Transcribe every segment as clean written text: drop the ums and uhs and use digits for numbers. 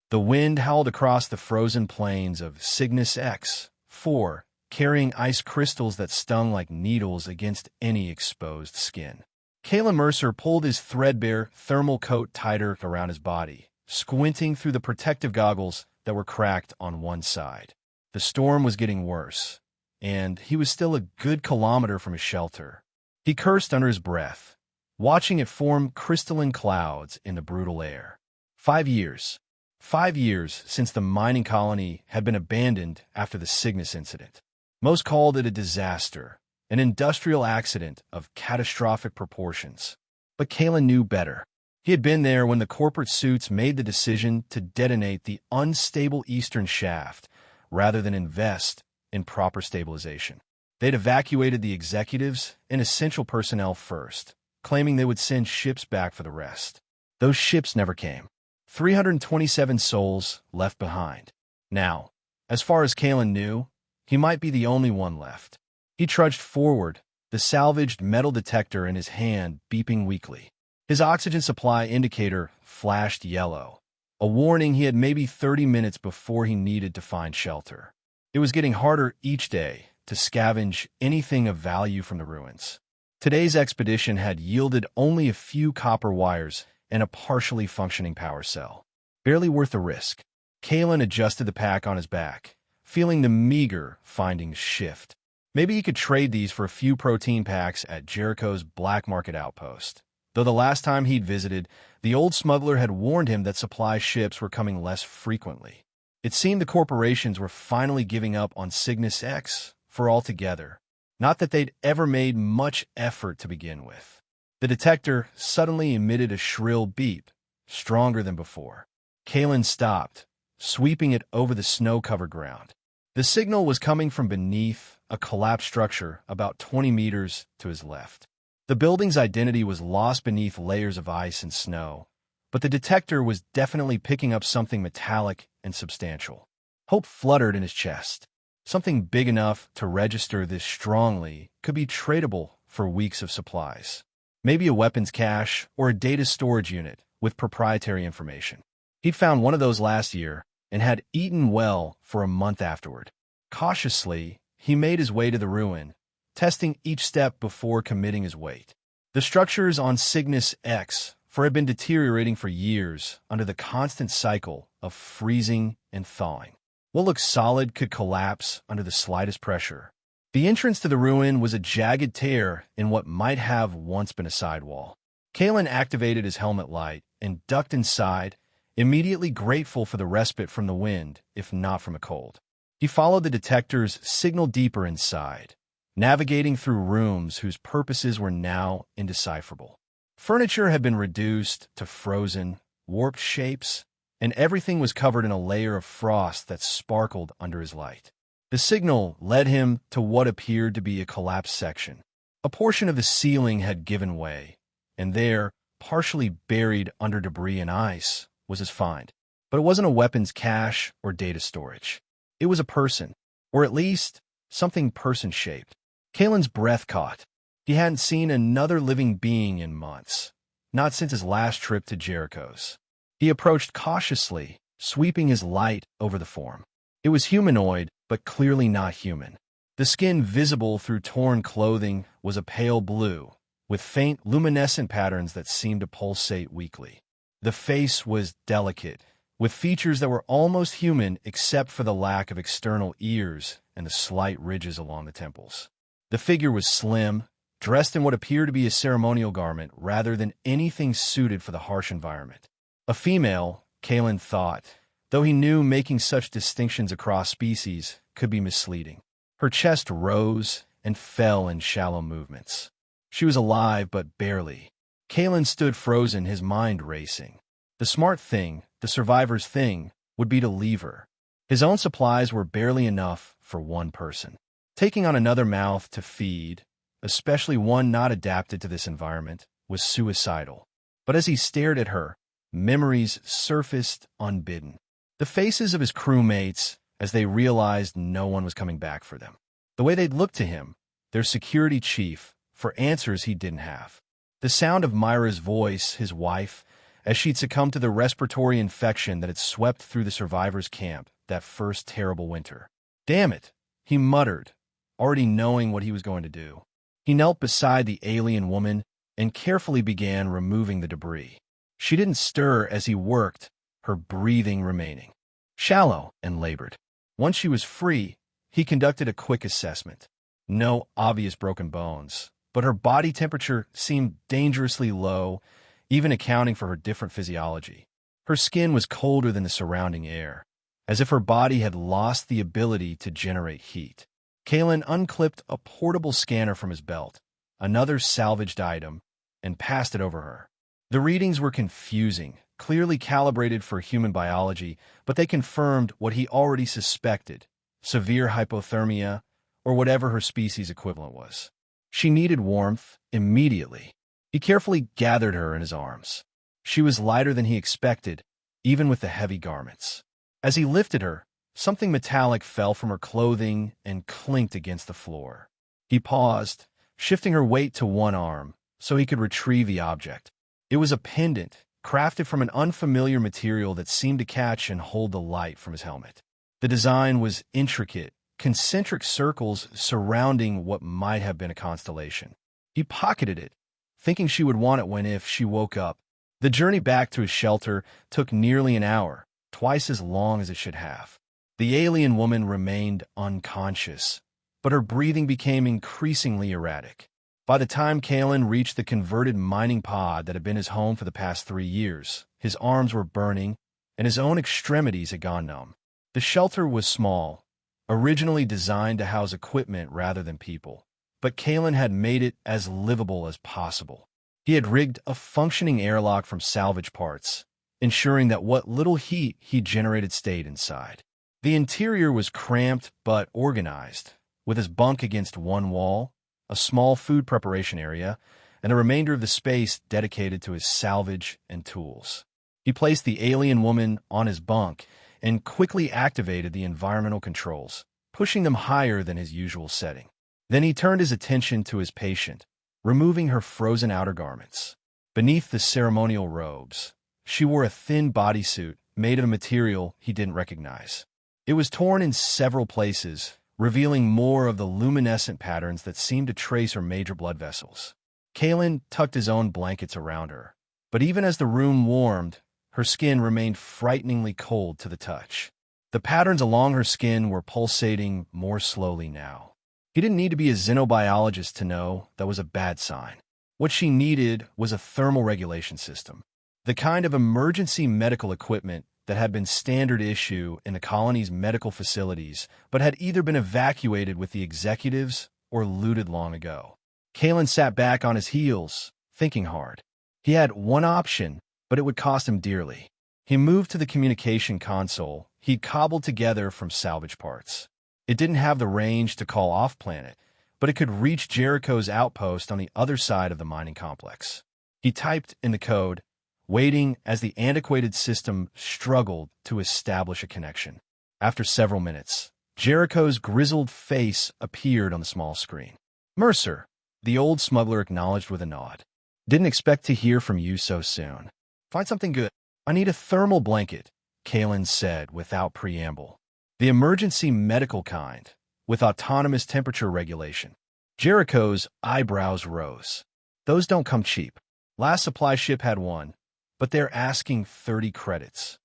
The wind howled across the frozen plains of Cygnus X-4, carrying ice crystals that stung like needles against any exposed skin. Kalen Mercer pulled his threadbare thermal coat tighter around his body, squinting through the protective goggles that were cracked on one side. The storm was getting worse, and he was still a good kilometer from his shelter. He cursed under his breath, watching it form crystalline clouds in the brutal air. 5 years. 5 years since the mining colony had been abandoned after the Cygnus incident. Most called it a disaster, an industrial accident of catastrophic proportions. But Kalen knew better. He had been there when the corporate suits made the decision to detonate the unstable eastern shaft rather than invest in proper stabilization. They'd evacuated the executives and essential personnel first, claiming they would send ships back for the rest. Those ships never came. 327 souls left behind. Now, as far as Kalen knew, he might be the only one left. He trudged forward, the salvaged metal detector in his hand beeping weakly. His oxygen supply indicator flashed yellow, a warning he had maybe 30 minutes before he needed to find shelter. It was getting harder each day to scavenge anything of value from the ruins. Today's expedition had yielded only a few copper wires and a partially functioning power cell. Barely worth the risk. Kalen adjusted the pack on his back, feeling the meager findings shift. Maybe he could trade these for a few protein packs at Jericho's black market outpost. Though the last time he'd visited, the old smuggler had warned him that supply ships were coming less frequently. It seemed the corporations were finally giving up on Cygnus X for altogether. Not that they'd ever made much effort to begin with. The detector suddenly emitted a shrill beep, stronger than before. Kalen stopped, sweeping it over the snow-covered ground. The signal was coming from beneath a collapsed structure about 20 meters to his left. The building's identity was lost beneath layers of ice and snow, but the detector was definitely picking up something metallic and substantial. Hope fluttered in his chest. Something big enough to register this strongly could be tradable for weeks of supplies. Maybe a weapons cache or a data storage unit with proprietary information. He'd found one of those last year and had eaten well for a month afterward. Cautiously, he made his way to the ruin, testing each step before committing his weight. The structures on Cygnus X-4 had been deteriorating for years under the constant cycle of freezing and thawing. What looked solid could collapse under the slightest pressure. The entrance to the ruin was a jagged tear in what might have once been a sidewall. Kalen activated his helmet light and ducked inside, immediately grateful for the respite from the wind, if not from a cold. He followed the detector's signal deeper inside, navigating through rooms whose purposes were now indecipherable. Furniture had been reduced to frozen, warped shapes, and everything was covered in a layer of frost that sparkled under his light. The signal led him to what appeared to be a collapsed section. A portion of the ceiling had given way, and there, partially buried under debris and ice, was his find. But it wasn't a weapons cache or data storage. It was a person, or at least something person-shaped. Kalen's breath caught. He hadn't seen another living being in months, not since his last trip to Jericho's. He approached cautiously, sweeping his light over the form. It was humanoid, but clearly not human. The skin visible through torn clothing was a pale blue, with faint luminescent patterns that seemed to pulsate weakly. The face was delicate, with features that were almost human except for the lack of external ears and the slight ridges along the temples. The figure was slim, dressed in what appeared to be a ceremonial garment rather than anything suited for the harsh environment. A female, Kalen thought, though he knew making such distinctions across species could be misleading. Her chest rose and fell in shallow movements. She was alive, but barely. Kalen stood frozen, his mind racing. The smart thing, the survivor's thing, would be to leave her. His own supplies were barely enough for one person. Taking on another mouth to feed, especially one not adapted to this environment, was suicidal. But as he stared at her, memories surfaced unbidden. The faces of his crewmates as they realized no one was coming back for them. The way they'd looked to him, their security chief, for answers he didn't have. The sound of Myra's voice, his wife, as she'd succumbed to the respiratory infection that had swept through the survivors' camp that first terrible winter. "Damn it," he muttered, already knowing what he was going to do. He knelt beside the alien woman and carefully began removing the debris. She didn't stir as he worked, her breathing remaining shallow and labored. Once she was free, he conducted a quick assessment. No obvious broken bones, but her body temperature seemed dangerously low, even accounting for her different physiology. Her skin was colder than the surrounding air, as if her body had lost the ability to generate heat. Kalen unclipped a portable scanner from his belt, another salvaged item, and passed it over her. The readings were confusing, clearly calibrated for human biology, but they confirmed what he already suspected: severe hypothermia, or whatever her species equivalent was. She needed warmth immediately. He carefully gathered her in his arms. She was lighter than he expected, even with the heavy garments. As he lifted her, something metallic fell from her clothing and clinked against the floor. He paused, shifting her weight to one arm so he could retrieve the object. It was a pendant, crafted from an unfamiliar material that seemed to catch and hold the light from his helmet. The design was intricate, concentric circles surrounding what might have been a constellation. He pocketed it, thinking she would want it when if she woke up. The journey back to his shelter took nearly an hour, twice as long as it should have. The alien woman remained unconscious, but her breathing became increasingly erratic. By the time Kalen reached the converted mining pod that had been his home for the past 3 years, his arms were burning, and his own extremities had gone numb. The shelter was small, originally designed to house equipment rather than people, but Kalen had made it as livable as possible. He had rigged a functioning airlock from salvage parts, ensuring that what little heat he generated stayed inside. The interior was cramped but organized, with his bunk against one wall, a small food preparation area, and the remainder of the space dedicated to his salvage and tools. He placed the alien woman on his bunk and quickly activated the environmental controls, pushing them higher than his usual setting. Then he turned his attention to his patient, removing her frozen outer garments. Beneath the ceremonial robes, she wore a thin bodysuit made of a material he didn't recognize. It was torn in several places, revealing more of the luminescent patterns that seemed to trace her major blood vessels. Kalen tucked his own blankets around her, but even as the room warmed, her skin remained frighteningly cold to the touch. The patterns along her skin were pulsating more slowly now. He didn't need to be a xenobiologist to know that was a bad sign. What she needed was a thermal regulation system, the kind of emergency medical equipment that had been standard issue in the colony's medical facilities, but had either been evacuated with the executives or looted long ago. Kalen sat back on his heels, thinking hard. He had one option, but it would cost him dearly. He moved to the communication console he'd cobbled together from salvage parts. It didn't have the range to call off-planet, but it could reach Jericho's outpost on the other side of the mining complex. He typed in the code, waiting as the antiquated system struggled to establish a connection. After several minutes, Jericho's grizzled face appeared on the small screen. "Mercer," the old smuggler acknowledged with a nod. "Didn't expect to hear from you so soon. Find something good." "I need a thermal blanket," Kalen said without preamble. "The emergency medical kind, with autonomous temperature regulation." Jericho's eyebrows rose. "Those don't come cheap. Last supply ship had one, but they're asking 30 credits.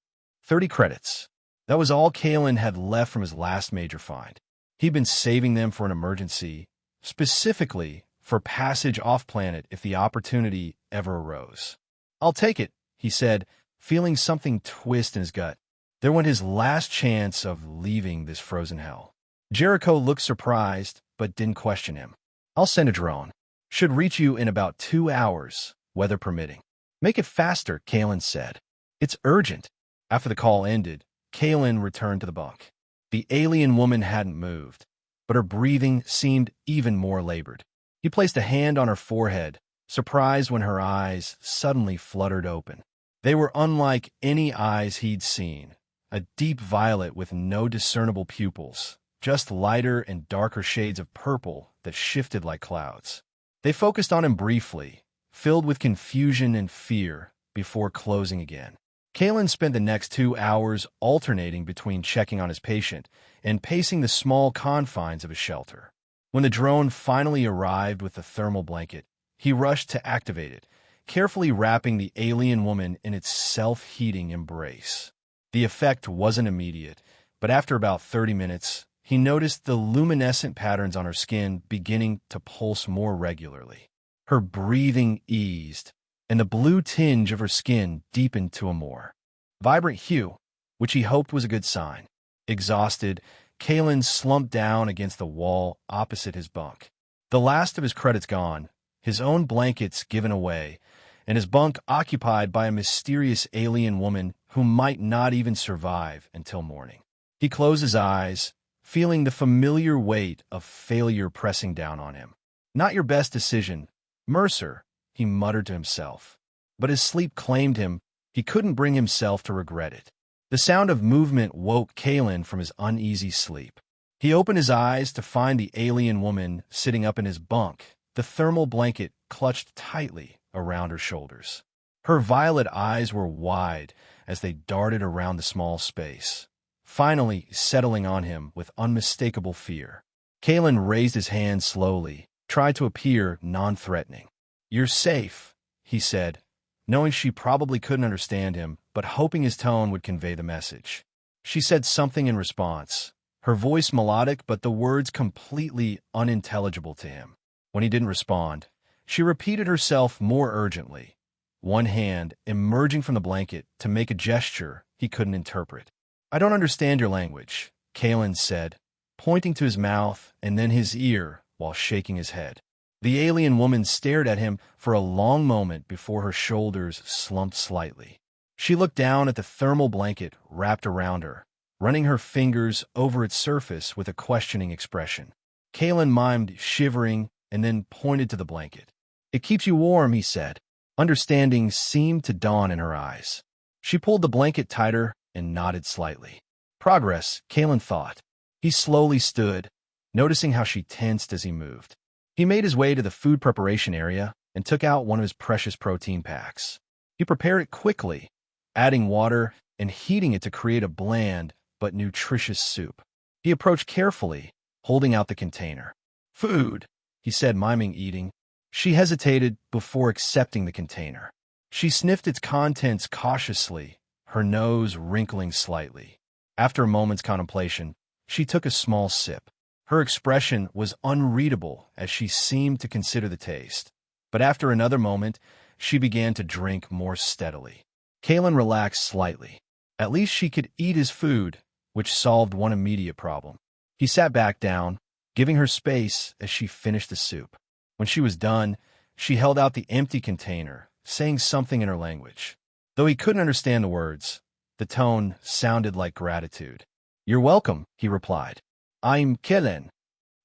30 credits. That was all Kalen had left from his last major find. He'd been saving them for an emergency, specifically for passage off-planet if the opportunity ever arose. "I'll take it," he said, feeling something twist in his gut. There went his last chance of leaving this frozen hell. Jericho looked surprised, but didn't question him. "I'll send a drone. Should reach you in about 2 hours, weather permitting." "Make it faster," Kalen said. "It's urgent." After the call ended, Kalen returned to the bunk. The alien woman hadn't moved, but her breathing seemed even more labored. He placed a hand on her forehead, surprised when her eyes suddenly fluttered open. They were unlike any eyes he'd seen, a deep violet with no discernible pupils, just lighter and darker shades of purple that shifted like clouds. They focused on him briefly, filled with confusion and fear, before closing again. Kalen spent the next 2 hours alternating between checking on his patient and pacing the small confines of his shelter. When the drone finally arrived with the thermal blanket, he rushed to activate it, carefully wrapping the alien woman in its self-heating embrace. The effect wasn't immediate, but after about 30 minutes, he noticed the luminescent patterns on her skin beginning to pulse more regularly. Her breathing eased, and the blue tinge of her skin deepened to a more vibrant hue, which he hoped was a good sign. Exhausted, Kalen slumped down against the wall opposite his bunk. The last of his credits gone, his own blankets given away, and his bunk occupied by a mysterious alien woman who might not even survive until morning. He closed his eyes, feeling the familiar weight of failure pressing down on him. "Not your best decision, Mercer," he muttered to himself. But as sleep claimed him, he couldn't bring himself to regret it. The sound of movement woke Kalen from his uneasy sleep. He opened his eyes to find the alien woman sitting up in his bunk, the thermal blanket clutched tightly around her shoulders. Her violet eyes were wide as they darted around the small space, finally settling on him with unmistakable fear. Kalen raised his hand slowly, tried to appear non-threatening. "You're safe," he said, knowing she probably couldn't understand him, but hoping his tone would convey the message. She said something in response, her voice melodic but the words completely unintelligible to him. When he didn't respond, she repeated herself more urgently, one hand emerging from the blanket to make a gesture he couldn't interpret. "I don't understand your language," Kalen said, pointing to his mouth and then his ear while shaking his head. The alien woman stared at him for a long moment before her shoulders slumped slightly. She looked down at the thermal blanket wrapped around her, running her fingers over its surface with a questioning expression. Kalen mimed shivering and then pointed to the blanket. "It keeps you warm," he said. Understanding seemed to dawn in her eyes. She pulled the blanket tighter and nodded slightly. Progress, Kalen thought. He slowly stood, noticing how she tensed as he moved. He made his way to the food preparation area and took out one of his precious protein packs. He prepared it quickly, adding water and heating it to create a bland but nutritious soup. He approached carefully, holding out the container. "Food," he said, miming eating. She hesitated before accepting the container. She sniffed its contents cautiously, her nose wrinkling slightly. After a moment's contemplation, she took a small sip. Her expression was unreadable as she seemed to consider the taste. But after another moment, she began to drink more steadily. Kalen relaxed slightly. At least she could eat his food, which solved one immediate problem. He sat back down, giving her space as she finished the soup. When she was done, she held out the empty container, saying something in her language. Though he couldn't understand the words, the tone sounded like gratitude. "You're welcome," he replied. "I'm Kalen."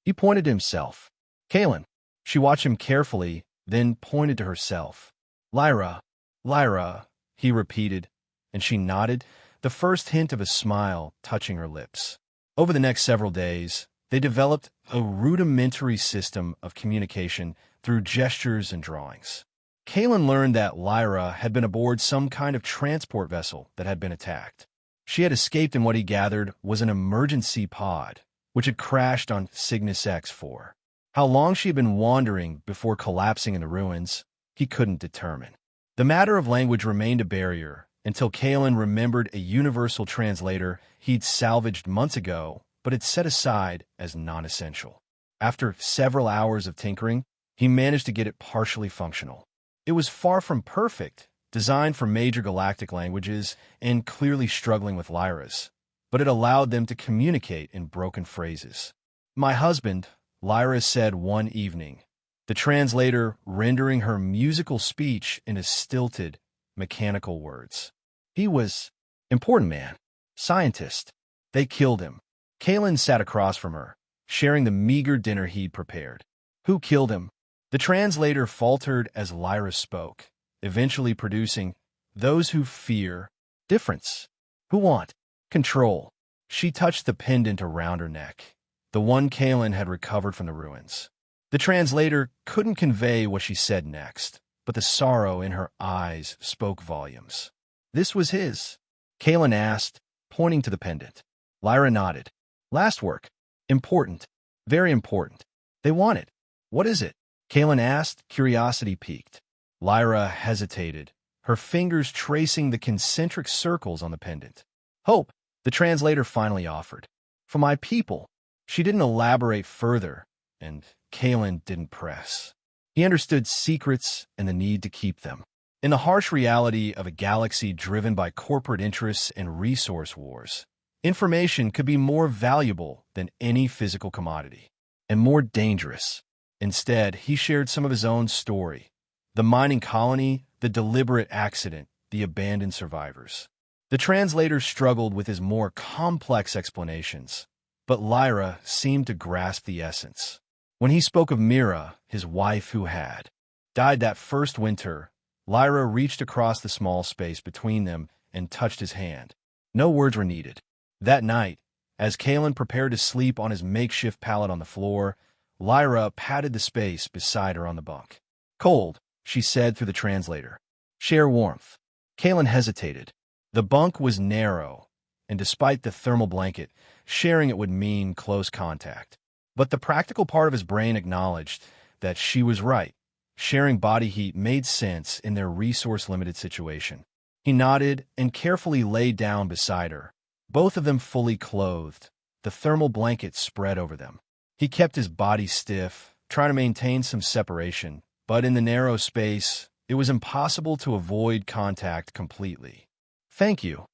He pointed to himself. "Kalen." She watched him carefully, then pointed to herself. "Lyra, Lyra," he repeated, and she nodded, the first hint of a smile touching her lips. Over the next several days, they developed a rudimentary system of communication through gestures and drawings. Kalen learned that Lyra had been aboard some kind of transport vessel that had been attacked. She had escaped in what he gathered was an emergency pod, which had crashed on Cygnus X4. How long she had been wandering before collapsing in the ruins, he couldn't determine. The matter of language remained a barrier until Kalen remembered a universal translator he'd salvaged months ago but had set aside as non-essential. After several hours of tinkering, he managed to get it partially functional. It was far from perfect, designed for major galactic languages and clearly struggling with Lyra's, but it allowed them to communicate in broken phrases. "My husband," Lyra said one evening, the translator rendering her musical speech into stilted, mechanical words. "He was important man, scientist. They killed him." Kalen sat across from her, sharing the meager dinner he'd prepared. "Who killed him?" The translator faltered as Lyra spoke, eventually producing, "Those who fear difference, who want control." She touched the pendant around her neck, the one Kalen had recovered from the ruins. The translator couldn't convey what she said next, but the sorrow in her eyes spoke volumes. This was his? Kalen asked, pointing to the pendant. Lyra nodded. Last work. Important. Very important. They want it. What is it? Kalen asked, curiosity piqued. Lyra hesitated, her fingers tracing the concentric circles on the pendant. Hope, the translator finally offered. For my people. She didn't elaborate further, and Kalen didn't press. He understood secrets and the need to keep them. In the harsh reality of a galaxy driven by corporate interests and resource wars, information could be more valuable than any physical commodity, and more dangerous. Instead, he shared some of his own story. The mining colony, the deliberate accident, the abandoned survivors. The translator struggled with his more complex explanations, but Lyra seemed to grasp the essence. When he spoke of Mira, his wife who had died that first winter, Lyra reached across the small space between them and touched his hand. No words were needed. That night, as Kalen prepared to sleep on his makeshift pallet on the floor, Lyra patted the space beside her on the bunk. Cold, she said through the translator. Share warmth. Kalen hesitated. The bunk was narrow, and despite the thermal blanket, sharing it would mean close contact. But the practical part of his brain acknowledged that she was right. Sharing body heat made sense in their resource-limited situation. He nodded and carefully lay down beside her, both of them fully clothed, the thermal blanket spread over them. He kept his body stiff, trying to maintain some separation, but in the narrow space, it was impossible to avoid contact completely. Thank you,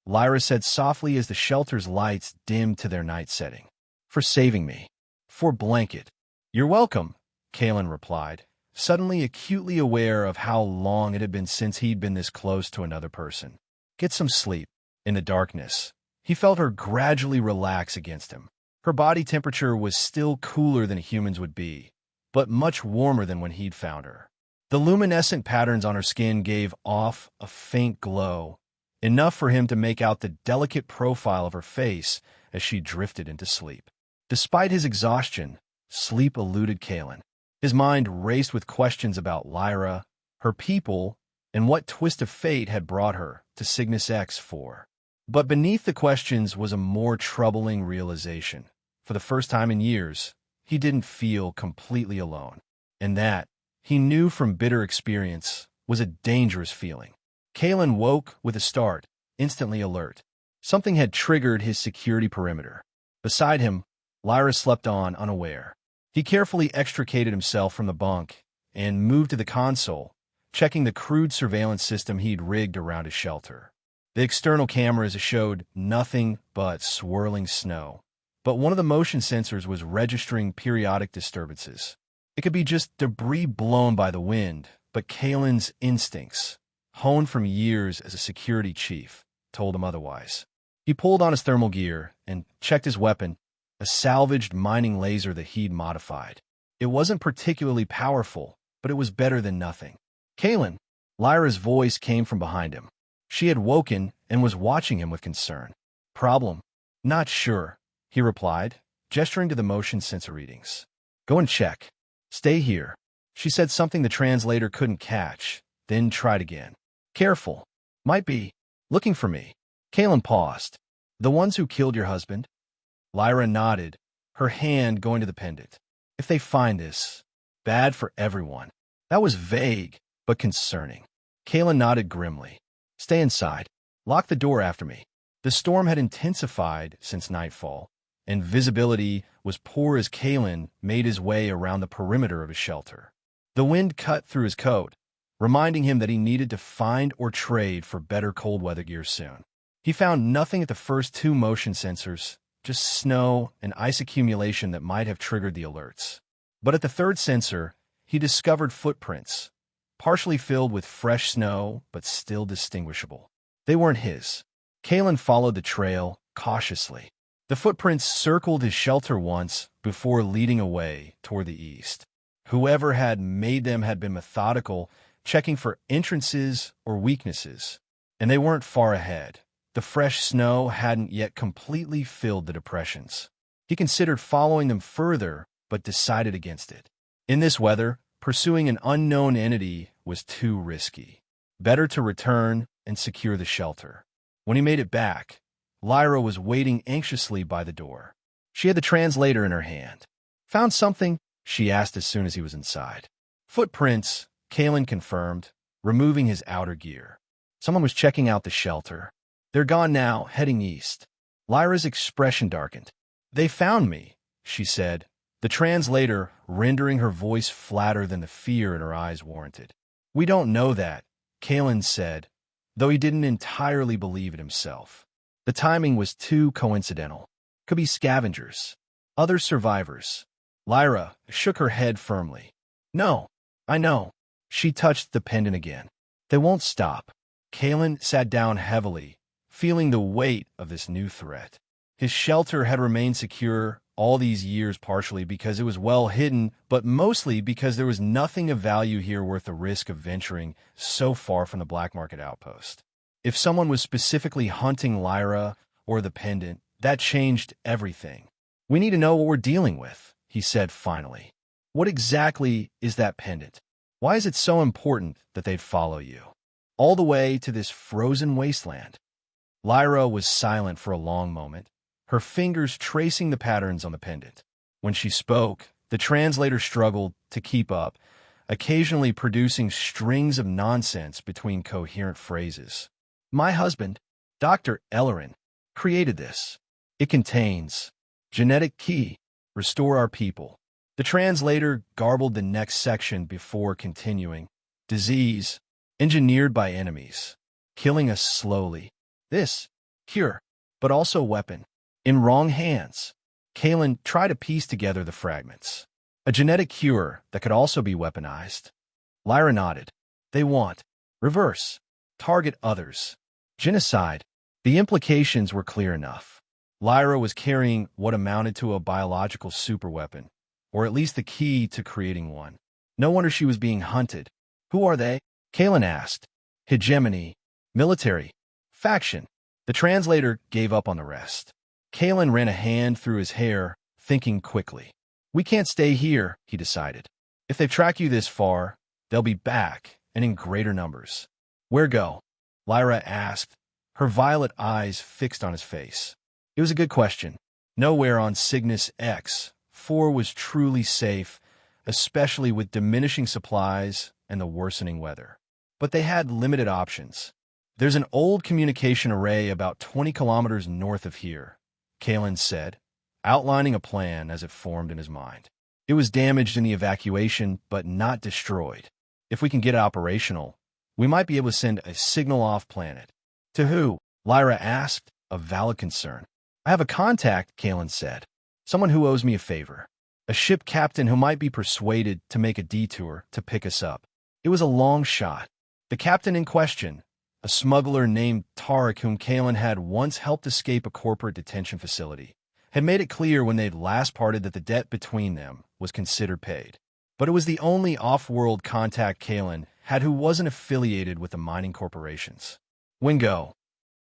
Lyra said softly as the shelter's lights dimmed to their night setting. For saving me. For blanket. You're welcome, Kalen replied, suddenly acutely aware of how long it had been since he'd been this close to another person. Get some sleep. In the darkness, he felt her gradually relax against him. Her body temperature was still cooler than a human's would be, but much warmer than when he'd found her. The luminescent patterns on her skin gave off a faint glow, enough for him to make out the delicate profile of her face as she drifted into sleep. Despite his exhaustion, sleep eluded Kalen. His mind raced with questions about Lyra, her people, and what twist of fate had brought her to Cygnus X-4. But beneath the questions was a more troubling realization. For the first time in years, he didn't feel completely alone. And that, he knew from bitter experience, was a dangerous feeling. Kalen woke with a start, instantly alert. Something had triggered his security perimeter. Beside him, Lyra slept on, unaware. He carefully extricated himself from the bunk and moved to the console, checking the crude surveillance system he'd rigged around his shelter. The external cameras showed nothing but swirling snow, but one of the motion sensors was registering periodic disturbances. It could be just debris blown by the wind, but Kalen's instincts, honed from years as a security chief, told him otherwise. He pulled on his thermal gear and checked his weapon, a salvaged mining laser that he'd modified. It wasn't particularly powerful, but it was better than nothing. Kalen, Lyra's voice came from behind him. She had woken and was watching him with concern. Problem? Not sure, he replied, gesturing to the motion sensor readings. Go and check. Stay here. She said something the translator couldn't catch, then tried again. Careful. Might be. Looking for me. Kalen paused. The ones who killed your husband? Lyra nodded, her hand going to the pendant. If they find this, bad for everyone. That was vague, but concerning. Kalen nodded grimly. Stay inside. Lock the door after me. The storm had intensified since nightfall, and visibility was poor as Kalen made his way around the perimeter of his shelter. The wind cut through his coat, reminding him that he needed to find or trade for better cold weather gear soon. He found nothing at the first two motion sensors, just snow and ice accumulation that might have triggered the alerts. But at the third sensor, he discovered footprints, partially filled with fresh snow but still distinguishable. They weren't his. Kalen followed the trail cautiously. The footprints circled his shelter once before leading away toward the east. Whoever had made them had been methodical, checking for entrances or weaknesses, and they weren't far ahead. The fresh snow hadn't yet completely filled the depressions. He considered following them further, but decided against it. In this weather, pursuing an unknown entity was too risky. Better to return and secure the shelter. When he made it back, Lyra was waiting anxiously by the door. She had the translator in her hand. "Found something?" she asked as soon as he was inside. "Footprints," Kalen confirmed, removing his outer gear. "Someone was checking out the shelter. They're gone now, heading east." Lyra's expression darkened. "They found me," she said, the translator rendering her voice flatter than the fear in her eyes warranted. "We don't know that," Kalen said, though he didn't entirely believe it himself. The timing was too coincidental. Could be scavengers. Other survivors. Lyra shook her head firmly. "No, I know." She touched the pendant again. "They won't stop." Kalen sat down heavily, feeling the weight of this new threat. His shelter had remained secure all these years partially because it was well hidden, but mostly because there was nothing of value here worth the risk of venturing so far from the black market outpost. If someone was specifically hunting Lyra or the pendant, that changed everything. "We need to know what we're dealing with," he said finally. "What exactly is that pendant? Why is it so important that they'd follow you all the way to this frozen wasteland?" Lyra was silent for a long moment, her fingers tracing the patterns on the pendant. When she spoke, the translator struggled to keep up, occasionally producing strings of nonsense between coherent phrases. "My husband, Dr. Ellerin, created this. It contains genetic key, restore our people." The translator garbled the next section before continuing. "Disease, engineered by enemies, killing us slowly. This, cure, but also weapon. In wrong hands." Kalen tried to piece together the fragments. "A genetic cure that could also be weaponized." Lyra nodded. "They want reverse, target others, genocide." The implications were clear enough. Lyra was carrying what amounted to a biological superweapon, or at least the key to creating one. No wonder she was being hunted. "Who are they?" Kalen asked. "Hegemony, military, faction." The translator gave up on the rest. Kalen ran a hand through his hair, thinking quickly. "We can't stay here," he decided. "If they've tracked you this far, they'll be back, and in greater numbers." "Where go?" Lyra asked, her violet eyes fixed on his face. It was a good question. Nowhere on Cygnus X-4 was truly safe, especially with diminishing supplies and the worsening weather. But they had limited options. "There's an old communication array about 20 kilometers north of here," Kalen said, outlining a plan as it formed in his mind. "It was damaged in the evacuation, but not destroyed. If we can get it operational, we might be able to send a signal off-planet." "To who?" Lyra asked, a valid concern. "I have a contact," Kalen said. "Someone who owes me a favor. A ship captain who might be persuaded to make a detour to pick us up." It was a long shot. The captain in question, a smuggler named Tarek whom Kalen had once helped escape a corporate detention facility, had made it clear when they'd last parted that the debt between them was considered paid. But it was the only off-world contact Kalen had who wasn't affiliated with the mining corporations. "When go?"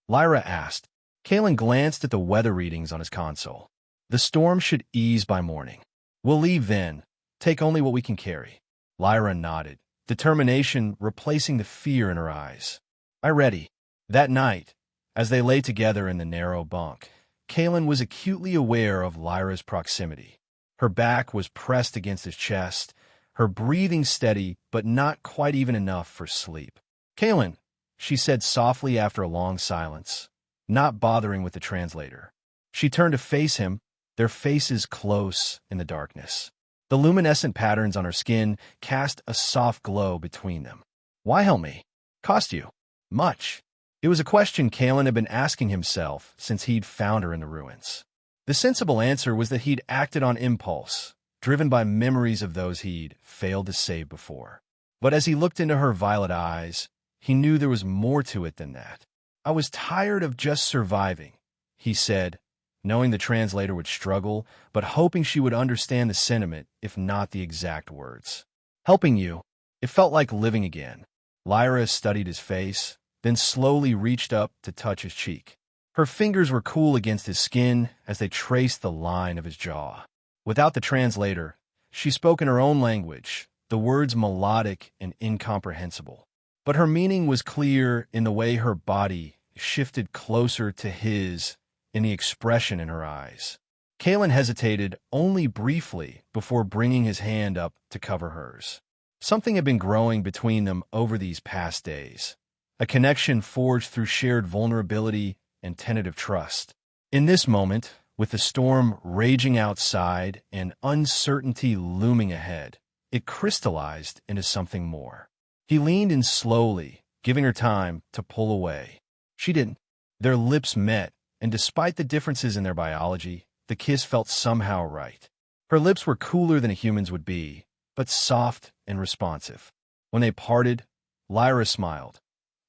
Lyra asked. Kalen glanced at the weather readings on his console. "The storm should ease by morning. We'll leave then. Take only what we can carry." Lyra nodded, determination replacing the fear in her eyes. "I ready." That night, as they lay together in the narrow bunk, Kalen was acutely aware of Lyra's proximity. Her back was pressed against his chest, her breathing steady but not quite even enough for sleep. "Kalen," she said softly after a long silence, not bothering with the translator. She turned to face him, their faces close in the darkness. The luminescent patterns on her skin cast a soft glow between them. "Why help me? Cost you much?" It was a question Kalen had been asking himself since he'd found her in the ruins. The sensible answer was that he'd acted on impulse, driven by memories of those he'd failed to save before. But as he looked into her violet eyes, he knew there was more to it than that. "I was tired of just surviving," he said, knowing the translator would struggle, but hoping she would understand the sentiment, if not the exact words. "Helping you, it felt like living again." Lyra studied his face, then slowly reached up to touch his cheek. Her fingers were cool against his skin as they traced the line of his jaw. Without the translator, she spoke in her own language, the words melodic and incomprehensible. But her meaning was clear in the way her body shifted closer to his, in the expression in her eyes. Kalen hesitated only briefly before bringing his hand up to cover hers. Something had been growing between them over these past days, a connection forged through shared vulnerability and tentative trust. In this moment, with the storm raging outside and uncertainty looming ahead, it crystallized into something more. He leaned in slowly, giving her time to pull away. She didn't. Their lips met, and despite the differences in their biology, the kiss felt somehow right. Her lips were cooler than a human's would be, but soft and responsive. When they parted, Lyra smiled,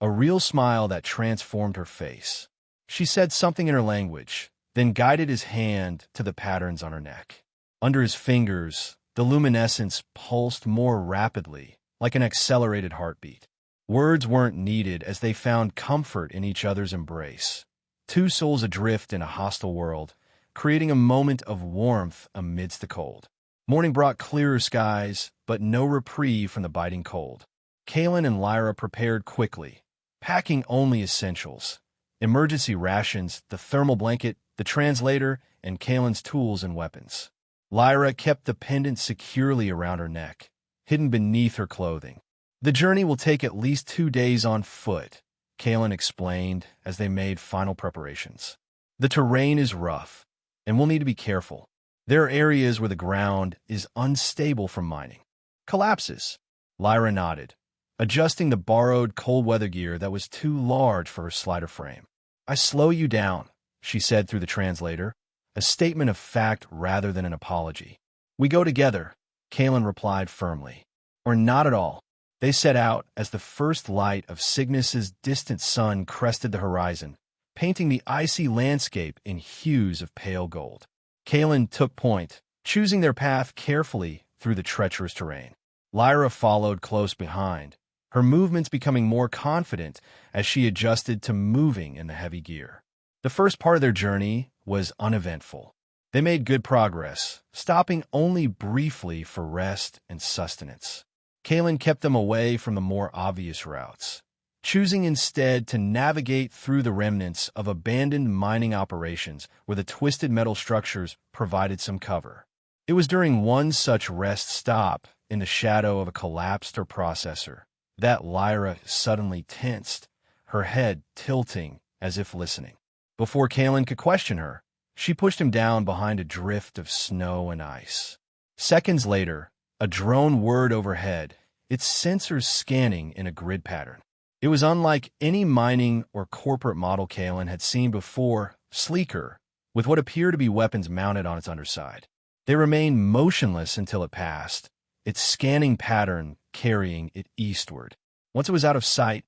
a real smile that transformed her face. She said something in her language, then guided his hand to the patterns on her neck. Under his fingers, the luminescence pulsed more rapidly, like an accelerated heartbeat. Words weren't needed as they found comfort in each other's embrace. Two souls adrift in a hostile world, creating a moment of warmth amidst the cold. Morning brought clearer skies, but no reprieve from the biting cold. Kalen and Lyra prepared quickly, packing only essentials: emergency rations, the thermal blanket, the translator, and Kalen's tools and weapons. Lyra kept the pendant securely around her neck, hidden beneath her clothing. The journey will take at least 2 days on foot, Kalen explained as they made final preparations. The terrain is rough, and we'll need to be careful. There are areas where the ground is unstable from mining. Collapses. Lyra nodded, adjusting the borrowed cold weather gear that was too large for her slider frame. I slow you down, she said through the translator, a statement of fact rather than an apology. We go together, Kalen replied firmly. Or not at all. They set out as the first light of Cygnus's distant sun crested the horizon, painting the icy landscape in hues of pale gold. Kalen took point, choosing their path carefully through the treacherous terrain. Lyra followed close behind, her movements becoming more confident as she adjusted to moving in the heavy gear. The first part of their journey was uneventful. They made good progress, stopping only briefly for rest and sustenance. Kalen kept them away from the more obvious routes, choosing instead to navigate through the remnants of abandoned mining operations where the twisted metal structures provided some cover. It was during one such rest stop, in the shadow of a collapsed processor, that Lyra suddenly tensed, her head tilting as if listening. Before Kalen could question her, she pushed him down behind a drift of snow and ice. Seconds later, a drone whirred overhead, its sensors scanning in a grid pattern. It was unlike any mining or corporate model Kalen had seen before, sleeker, with what appeared to be weapons mounted on its underside. They remained motionless until it passed, its scanning pattern carrying it eastward. Once it was out of sight,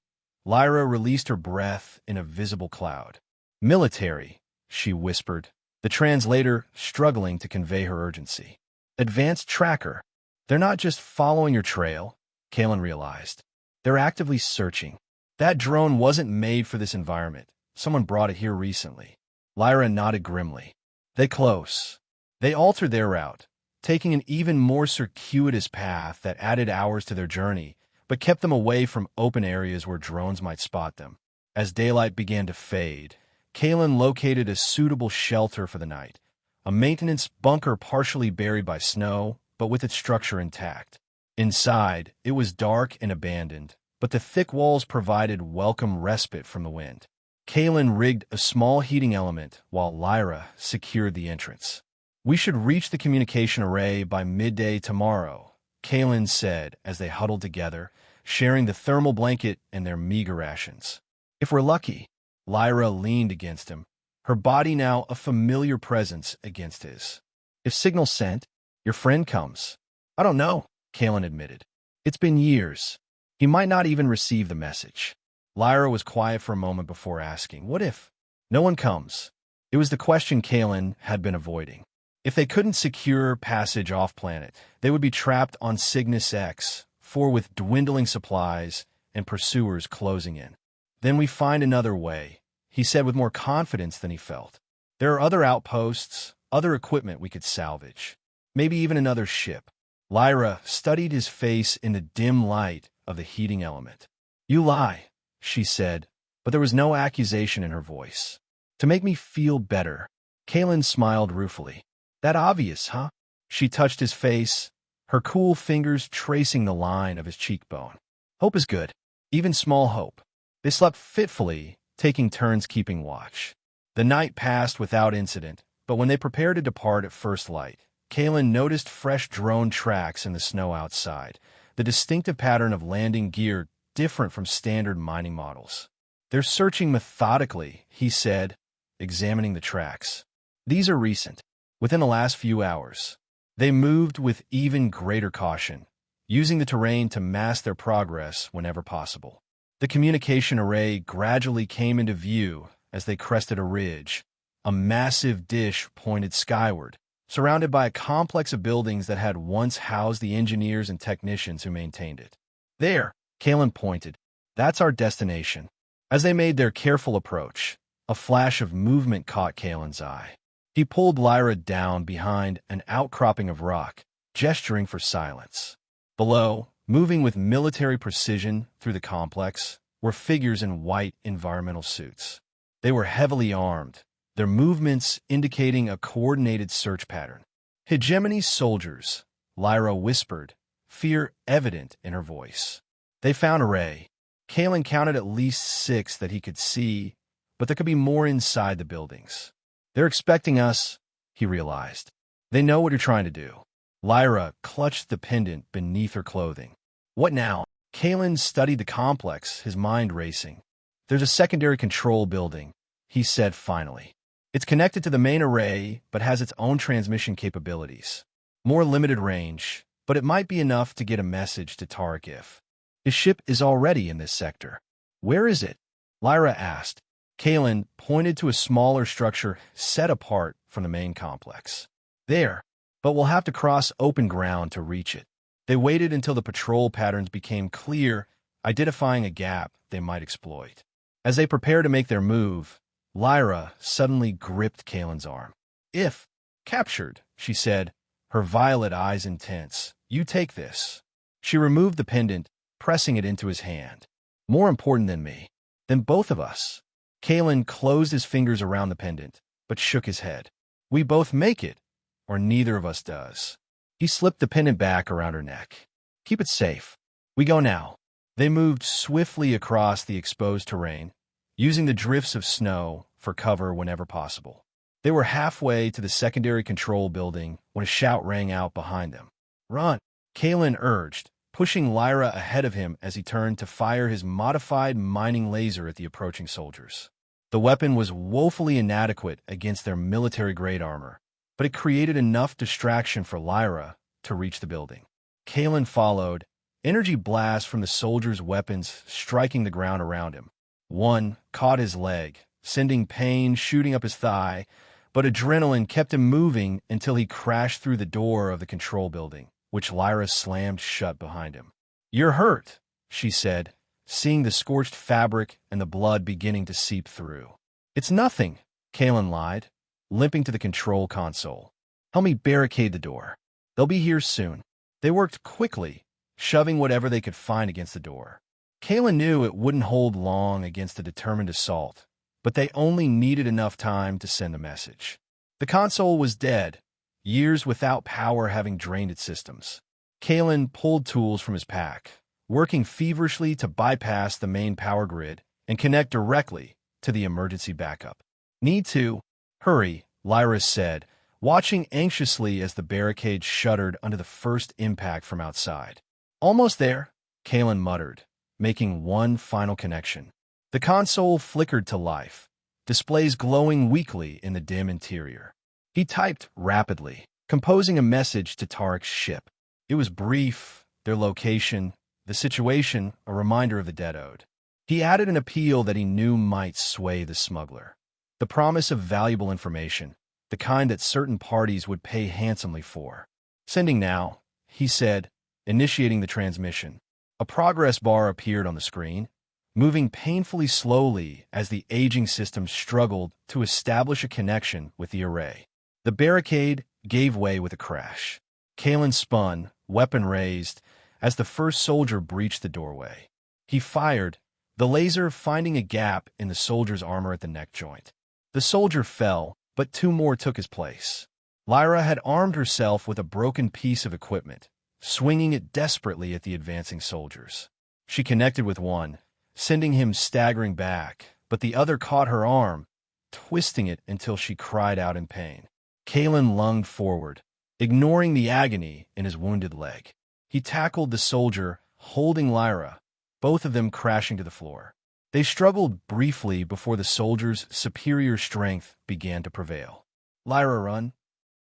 Lyra released her breath in a visible cloud. Military, she whispered, the translator struggling to convey her urgency. Advanced tracker. They're not just following your trail, Kalen realized. They're actively searching. That drone wasn't made for this environment. Someone brought it here recently. Lyra nodded grimly. They close. They altered their route, taking an even more circuitous path that added hours to their journey, but kept them away from open areas where drones might spot them. As daylight began to fade, Kalen located a suitable shelter for the night, a maintenance bunker partially buried by snow, but with its structure intact. Inside, it was dark and abandoned, but the thick walls provided welcome respite from the wind. Kalen rigged a small heating element while Lyra secured the entrance. We should reach the communication array by midday tomorrow, Kalen said as they huddled together, sharing the thermal blanket and their meager rations. If we're lucky. Lyra leaned against him, her body now a familiar presence against his. If signal sent, your friend comes. I don't know, Kalen admitted. It's been years. He might not even receive the message. Lyra was quiet for a moment before asking, what if no one comes? It was the question Kalen had been avoiding. If they couldn't secure passage off-planet, they would be trapped on Cygnus X, with dwindling supplies and pursuers closing in. Then we find another way, he said with more confidence than he felt. There are other outposts, other equipment we could salvage. Maybe even another ship. Lyra studied his face in the dim light of the heating element. "You lie," she said, but there was no accusation in her voice. "To make me feel better." Kalen smiled ruefully. "That obvious, huh?" She touched his face, her cool fingers tracing the line of his cheekbone. "Hope is good, even small hope." They slept fitfully, taking turns keeping watch. The night passed without incident, but when they prepared to depart at first light, Kalen noticed fresh drone tracks in the snow outside, the distinctive pattern of landing gear different from standard mining models. "They're searching methodically," he said, examining the tracks. "These are recent, within the last few hours." They moved with even greater caution, using the terrain to mask their progress whenever possible. The communication array gradually came into view as they crested a ridge. A massive dish pointed skyward, surrounded by a complex of buildings that had once housed the engineers and technicians who maintained it. "There," Kalen pointed. "That's our destination." As they made their careful approach, a flash of movement caught Kalen's eye. He pulled Lyra down behind an outcropping of rock, gesturing for silence. Below, moving with military precision through the complex, were figures in white environmental suits. They were heavily armed, their movements indicating a coordinated search pattern. "Hegemony soldiers," Lyra whispered, fear evident in her voice. They found a ray. Kalen counted at least 6 that he could see, but there could be more inside the buildings. "They're expecting us," he realized. "They know what you're trying to do." Lyra clutched the pendant beneath her clothing. "What now?" Kalen studied the complex, his mind racing. "There's a secondary control building," he said finally. "It's connected to the main array, but has its own transmission capabilities. More limited range, but it might be enough to get a message to Tarek if his ship is already in this sector." "Where is it?" Lyra asked. Kalen pointed to a smaller structure set apart from the main complex. "There, but we'll have to cross open ground to reach it." They waited until the patrol patterns became clear, identifying a gap they might exploit. As they prepared to make their move, Lyra suddenly gripped Kalen's arm. "If captured," she said, her violet eyes intense, "you take this." She removed the pendant, pressing it into his hand. "More important than me. Than both of us." Kalen closed his fingers around the pendant, but shook his head. "We both make it, or neither of us does." He slipped the pendant back around her neck. "Keep it safe. We go now." They moved swiftly across the exposed terrain, using the drifts of snow for cover whenever possible. They were halfway to the secondary control building when a shout rang out behind them. "Run!" Kalen urged, pushing Lyra ahead of him as he turned to fire his modified mining laser at the approaching soldiers. The weapon was woefully inadequate against their military-grade armor, but it created enough distraction for Lyra to reach the building. Kalen followed, energy blasts from the soldiers' weapons striking the ground around him. One caught his leg, sending pain shooting up his thigh, but adrenaline kept him moving until he crashed through the door of the control building, which Lyra slammed shut behind him. "You're hurt," she said, seeing the scorched fabric and the blood beginning to seep through. "It's nothing," Kalen lied, limping to the control console. "Help me barricade the door. They'll be here soon." They worked quickly, shoving whatever they could find against the door. Kalen knew it wouldn't hold long against a determined assault, but they only needed enough time to send a message. The console was dead, years without power having drained its systems. Kalen pulled tools from his pack, working feverishly to bypass the main power grid and connect directly to the emergency backup. "Need to hurry," Lyra said, watching anxiously as the barricade shuddered under the first impact from outside. "Almost there," Kalen muttered, making one final connection. The console flickered to life, displays glowing weakly in the dim interior. He typed rapidly, composing a message to Tarek's ship. It was brief, their location, the situation, a reminder of the debt owed. He added an appeal that he knew might sway the smuggler. The promise of valuable information, the kind that certain parties would pay handsomely for. "Sending now," he said, initiating the transmission. A progress bar appeared on the screen, moving painfully slowly as the aging system struggled to establish a connection with the array. The barricade gave way with a crash. Kalen spun, weapon raised, as the first soldier breached the doorway. He fired, the laser finding a gap in the soldier's armor at the neck joint. The soldier fell, but two more took his place. Lyra had armed herself with a broken piece of equipment, swinging it desperately at the advancing soldiers. She connected with one, sending him staggering back, but the other caught her arm, twisting it until she cried out in pain. Kalen lunged forward, ignoring the agony in his wounded leg. He tackled the soldier, holding Lyra, both of them crashing to the floor. They struggled briefly before the soldier's superior strength began to prevail. "Lyra, run!"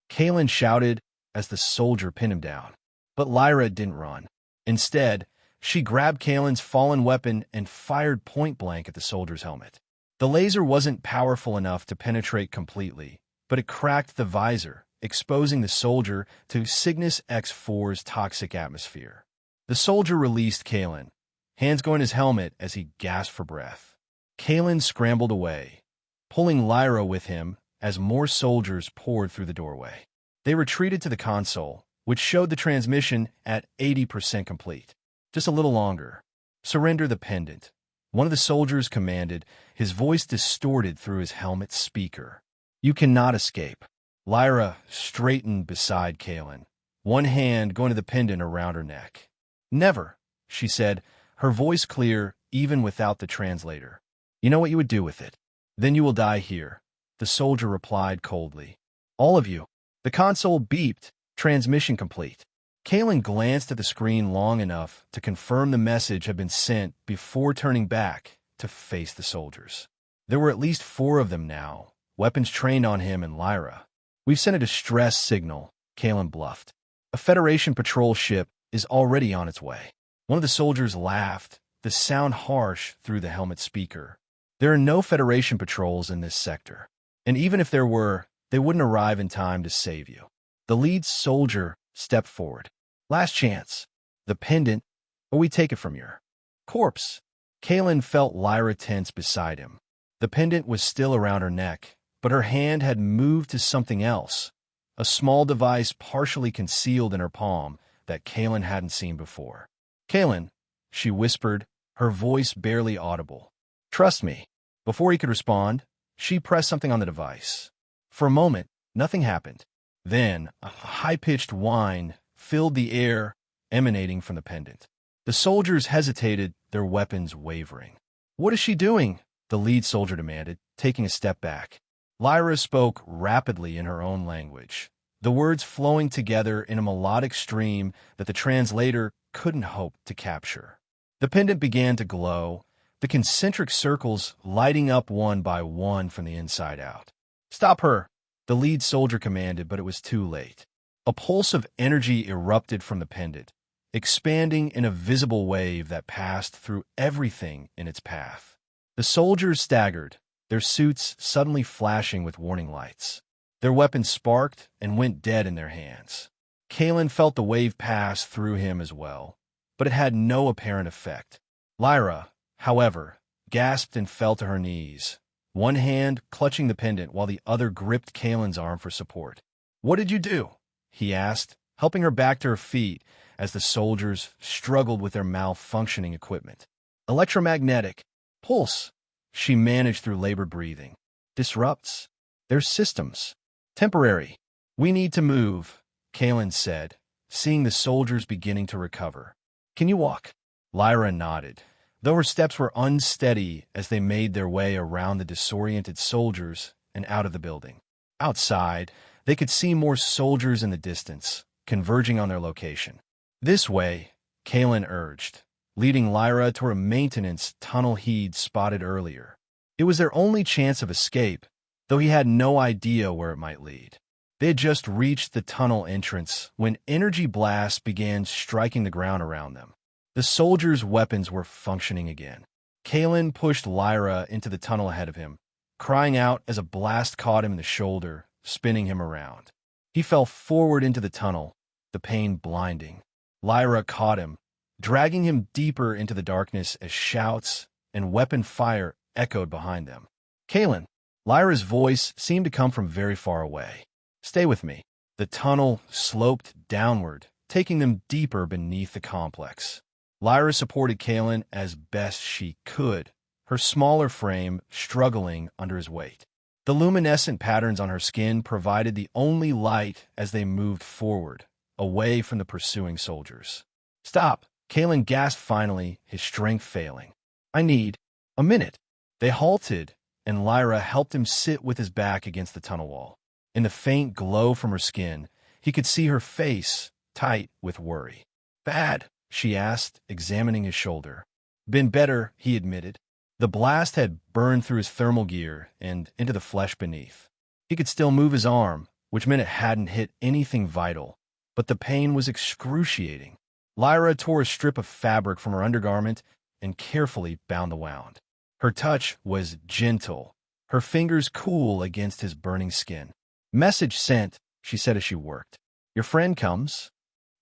Kalen shouted as the soldier pinned him down. But Lyra didn't run. Instead, she grabbed Kalen's fallen weapon and fired point-blank at the soldier's helmet. The laser wasn't powerful enough to penetrate completely, but it cracked the visor, exposing the soldier to Cygnus X-4's toxic atmosphere. The soldier released Kalen, hands going his helmet as he gasped for breath. Kalen scrambled away, pulling Lyra with him as more soldiers poured through the doorway. They retreated to the console, which showed the transmission at 80% complete. "Just a little longer. Surrender the pendant," one of the soldiers commanded, his voice distorted through his helmet speaker. "You cannot escape." Lyra straightened beside Kalen, one hand going to the pendant around her neck. "Never," she said, her voice clear even without the translator. "You know what you would do with it. Then you will die here," the soldier replied coldly. "All of you." The console beeped, transmission complete. Kalen glanced at the screen long enough to confirm the message had been sent before turning back to face the soldiers. There were at least 4 of them now, weapons trained on him and Lyra. "We've sent a distress signal," Kalen bluffed. "A Federation patrol ship is already on its way." One of the soldiers laughed, the sound harsh through the helmet speaker. "There are no Federation patrols in this sector. And even if there were, they wouldn't arrive in time to save you." The lead soldier stepped forward. "Last chance. The pendant, or we take it from your corpse." Kalen felt Lyra tense beside him. The pendant was still around her neck, but her hand had moved to something else, a small device partially concealed in her palm that Kalen hadn't seen before. "Kalen," she whispered, her voice barely audible. "Trust me." Before he could respond, she pressed something on the device. For a moment, nothing happened. Then, a high-pitched whine filled the air emanating from the pendant. The soldiers hesitated, their weapons wavering. "What is she doing?" the lead soldier demanded, taking a step back. Lyra spoke rapidly in her own language, the words flowing together in a melodic stream that the translator couldn't hope to capture. The pendant began to glow, the concentric circles lighting up one by one from the inside out. "Stop her," the lead soldier commanded, but it was too late. A pulse of energy erupted from the pendant, expanding in a visible wave that passed through everything in its path. The soldiers staggered, their suits suddenly flashing with warning lights. Their weapons sparked and went dead in their hands. Kalen felt the wave pass through him as well, but it had no apparent effect. Lyra, however, gasped and fell to her knees, one hand clutching the pendant while the other gripped Kalen's arm for support. "What did you do?" he asked, helping her back to her feet as the soldiers struggled with their malfunctioning equipment. "Electromagnetic. Pulse," she managed through labored breathing. "Disrupts their systems. Temporary. We need to move," Kalen said, seeing the soldiers beginning to recover. "Can you walk?" Lyra nodded, though her steps were unsteady as they made their way around the disoriented soldiers and out of the building. Outside, they could see more soldiers in the distance, converging on their location. "This way," Kalen urged, leading Lyra toward a maintenance tunnel he'd spotted earlier. It was their only chance of escape, though he had no idea where it might lead. They had just reached the tunnel entrance when energy blasts began striking the ground around them. The soldiers' weapons were functioning again. Kalen pushed Lyra into the tunnel ahead of him, crying out as a blast caught him in the shoulder, spinning him around. He fell forward into the tunnel, the pain blinding. Lyra caught him, dragging him deeper into the darkness as shouts and weapon fire echoed behind them. "Kalen!" Lyra's voice seemed to come from very far away. "Stay with me." The tunnel sloped downward, taking them deeper beneath the complex. Lyra supported Kalen as best she could, her smaller frame struggling under his weight. The luminescent patterns on her skin provided the only light as they moved forward, away from the pursuing soldiers. "Stop!" Kalen gasped finally, his strength failing. "I need a minute." They halted, and Lyra helped him sit with his back against the tunnel wall. In the faint glow from her skin, he could see her face, tight with worry. "Bad?" she asked, examining his shoulder. "Been better," he admitted. The blast had burned through his thermal gear and into the flesh beneath. He could still move his arm, which meant it hadn't hit anything vital, but the pain was excruciating. Lyra tore a strip of fabric from her undergarment and carefully bound the wound. Her touch was gentle, her fingers cool against his burning skin. "Message sent," she said as she worked. "Your friend comes?"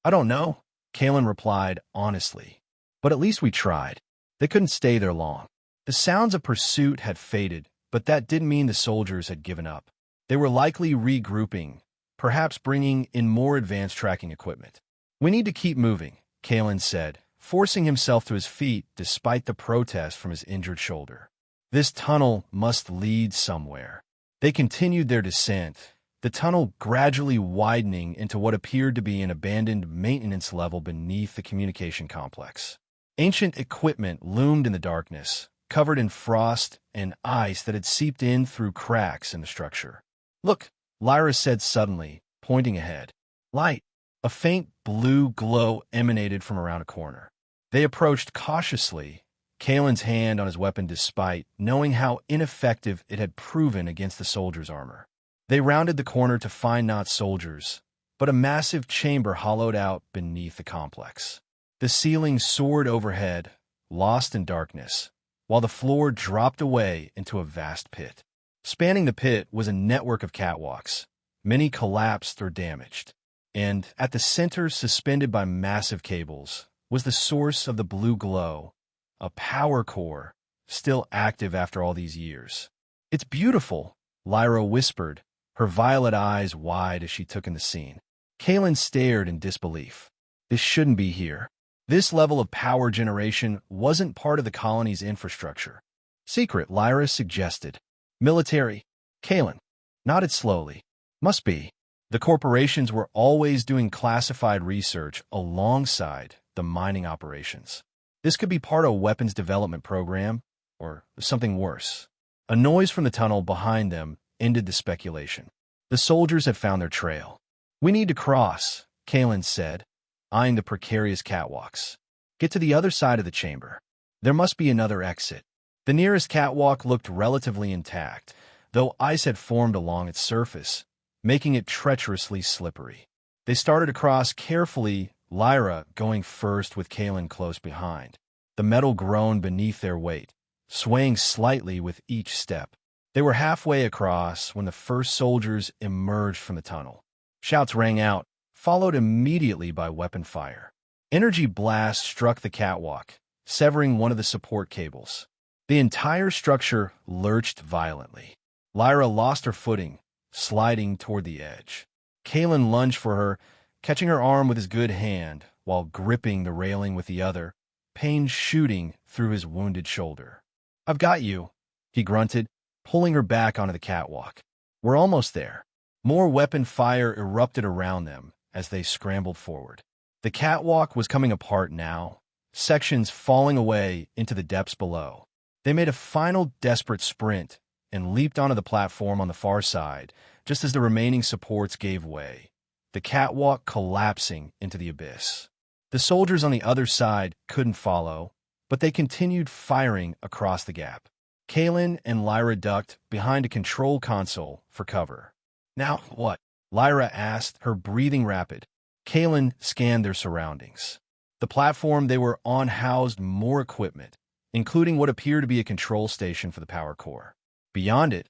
"I don't know," Kalen replied honestly. "But at least we tried." They couldn't stay there long. The sounds of pursuit had faded, but that didn't mean the soldiers had given up. They were likely regrouping, perhaps bringing in more advanced tracking equipment. "We need to keep moving," Kalen said, forcing himself to his feet despite the protest from his injured shoulder. This tunnel must lead somewhere. They continued their descent, the tunnel gradually widening into what appeared to be an abandoned maintenance level beneath the communication complex. Ancient equipment loomed in the darkness, covered in frost and ice that had seeped in through cracks in the structure. "Look," Lyra said suddenly, pointing ahead. "Light." A faint blue glow emanated from around a corner. They approached cautiously, Kalen's hand on his weapon despite knowing how ineffective it had proven against the soldiers' armor. They rounded the corner to find not soldiers, but a massive chamber hollowed out beneath the complex. The ceiling soared overhead, lost in darkness, while the floor dropped away into a vast pit. Spanning the pit was a network of catwalks. Many collapsed or damaged. And at the center, suspended by massive cables, was the source of the blue glow, a power core, still active after all these years. "It's beautiful," Lyra whispered, her violet eyes wide as she took in the scene. Kalen stared in disbelief. This shouldn't be here. This level of power generation wasn't part of the colony's infrastructure. "Secret," Lyra suggested. "Military." Kalen nodded slowly. "Must be." The corporations were always doing classified research alongside the mining operations. This could be part of a weapons development program, or something worse. A noise from the tunnel behind them ended the speculation. The soldiers had found their trail. "We need to cross," Kalen said, eyeing the precarious catwalks. "Get to the other side of the chamber. There must be another exit." The nearest catwalk looked relatively intact, though ice had formed along its surface, making it treacherously slippery. They started across carefully, Lyra going first with Kalen close behind. The metal groaned beneath their weight, swaying slightly with each step. They were halfway across when the first soldiers emerged from the tunnel. Shouts rang out, followed immediately by weapon fire. Energy blasts struck the catwalk, severing one of the support cables. The entire structure lurched violently. Lyra lost her footing, sliding toward the edge. Kalen lunged for her, catching her arm with his good hand while gripping the railing with the other, pain shooting through his wounded shoulder. "I've got you," he grunted, pulling her back onto the catwalk. "We're almost there." More weapon fire erupted around them as they scrambled forward. The catwalk was coming apart now, sections falling away into the depths below. They made a final desperate sprint and leaped onto the platform on the far side, just as the remaining supports gave way, the catwalk collapsing into the abyss. The soldiers on the other side couldn't follow, but they continued firing across the gap. Kalen and Lyra ducked behind a control console for cover. "Now what?" Lyra asked, her breathing rapid. Kalen scanned their surroundings. The platform they were on housed more equipment, including what appeared to be a control station for the power core. Beyond it,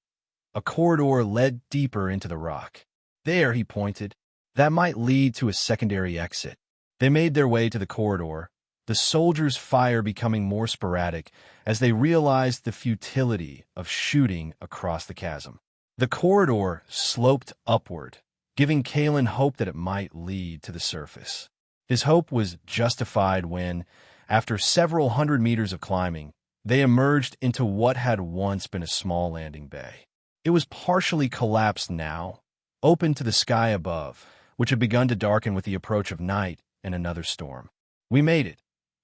a corridor led deeper into the rock. "There," he pointed. "That might lead to a secondary exit." They made their way to the corridor, the soldiers' fire becoming more sporadic as they realized the futility of shooting across the chasm. The corridor sloped upward, giving Kalen hope that it might lead to the surface. His hope was justified when, after several hundred meters of climbing, they emerged into what had once been a small landing bay. It was partially collapsed now, open to the sky above, which had begun to darken with the approach of night and another storm. "We made it,"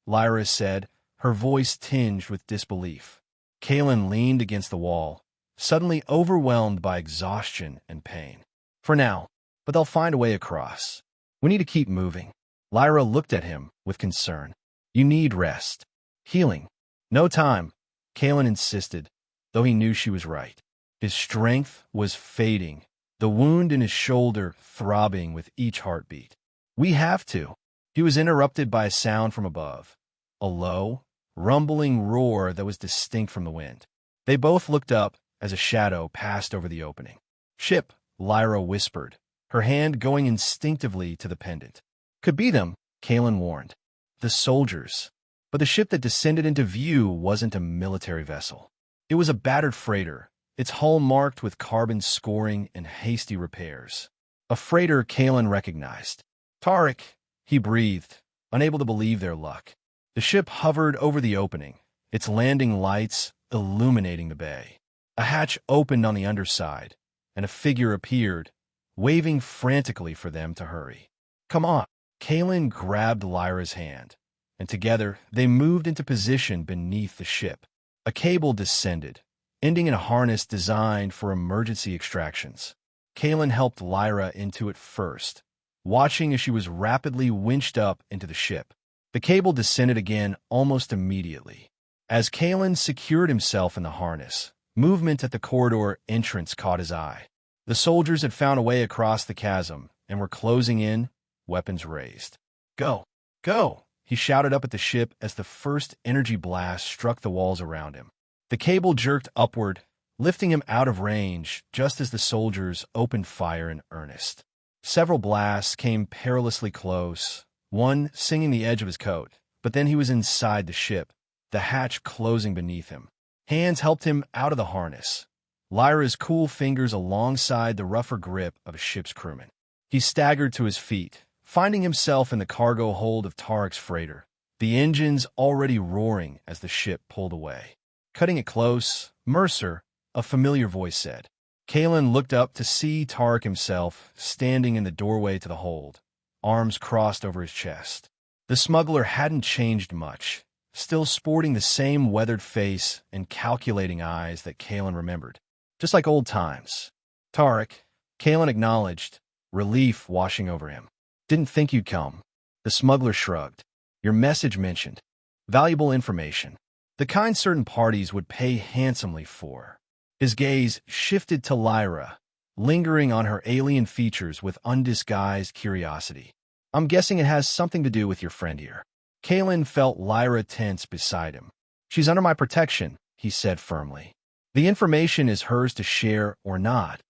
Lyra said, her voice tinged with disbelief. Kalen leaned against the wall, suddenly overwhelmed by exhaustion and pain. "For now, but they'll find a way across. We need to keep moving." Lyra looked at him with concern. "You need rest. Healing." "No time," Kalen insisted, though he knew she was right. His strength was fading, the wound in his shoulder throbbing with each heartbeat. "We have to." He was interrupted by a sound from above, a low, rumbling roar that was distinct from the wind. They both looked up as a shadow passed over the opening. "Ship," Lyra whispered, her hand going instinctively to the pendant. "Could be them," Kalen warned. "The soldiers." But the ship that descended into view wasn't a military vessel. It was a battered freighter, its hull marked with carbon scoring and hasty repairs. A freighter Kalen recognized. "Tarek," he breathed, unable to believe their luck. The ship hovered over the opening, its landing lights illuminating the bay. A hatch opened on the underside, and a figure appeared, waving frantically for them to hurry. "Come on." Kalen grabbed Lyra's hand, and together they moved into position beneath the ship. A cable descended, ending in a harness designed for emergency extractions. Kalen helped Lyra into it first, watching as she was rapidly winched up into the ship. The cable descended again almost immediately. As Kalen secured himself in the harness, movement at the corridor entrance caught his eye. The soldiers had found a way across the chasm and were closing in, weapons raised. "Go! Go!" he shouted up at the ship as the first energy blast struck the walls around him. The cable jerked upward, lifting him out of range just as the soldiers opened fire in earnest. Several blasts came perilously close, one singing the edge of his coat, but then he was inside the ship, the hatch closing beneath him. Hands helped him out of the harness, Lyra's cool fingers alongside the rougher grip of a ship's crewman. He staggered to his feet, finding himself in the cargo hold of Tarek's freighter, the engines already roaring as the ship pulled away. "Cutting it close, Mercer," a familiar voice said. Kalen looked up to see Tarek himself standing in the doorway to the hold, arms crossed over his chest. The smuggler hadn't changed much, still sporting the same weathered face and calculating eyes that Kalen remembered. Just like old times. "Tarek," Kalen acknowledged, relief washing over him. "Didn't think you'd come." The smuggler shrugged. "Your message mentioned valuable information, the kind certain parties would pay handsomely for." His gaze shifted to Lyra, lingering on her alien features with undisguised curiosity. "I'm guessing it has something to do with your friend here." Kalen felt Lyra tense beside him. "She's under my protection," he said firmly. "The information is hers to share or not,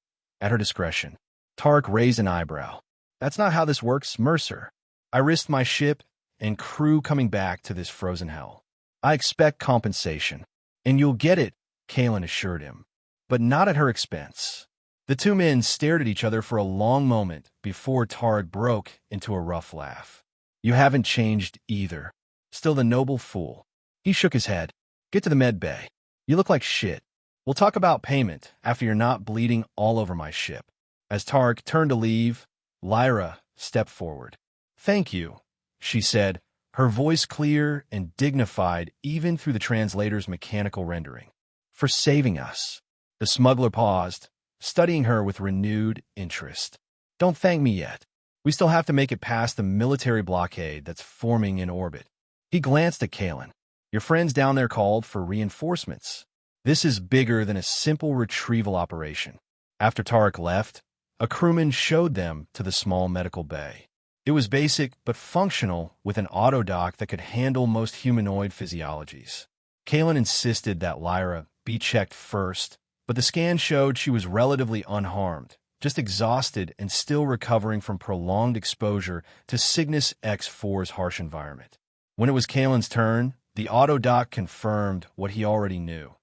at her discretion." Tarek raised an eyebrow. "That's not how this works, Mercer. I risked my ship and crew coming back to this frozen hell. I expect compensation." "And you'll get it," Kalen assured him, "but not at her expense." The two men stared at each other for a long moment before Tarek broke into a rough laugh. "You haven't changed either. Still the noble fool." He shook his head. "Get to the med bay. You look like shit. We'll talk about payment after you're not bleeding all over my ship." As Tarek turned to leave, Lyra stepped forward. "Thank you," she said, her voice clear and dignified even through the translator's mechanical rendering. "For saving us." The smuggler paused, studying her with renewed interest. "Don't thank me yet. We still have to make it past the military blockade that's forming in orbit." He glanced at Kalen. "Your friends down there called for reinforcements. This is bigger than a simple retrieval operation." After Tarek left, a crewman showed them to the small medical bay. It was basic but functional, with an autodock that could handle most humanoid physiologies. Kalen insisted that Lyra be checked first, but the scan showed she was relatively unharmed, just exhausted and still recovering from prolonged exposure to Cygnus X4's harsh environment. When it was Kalen's turn, the autodock confirmed what he already knew.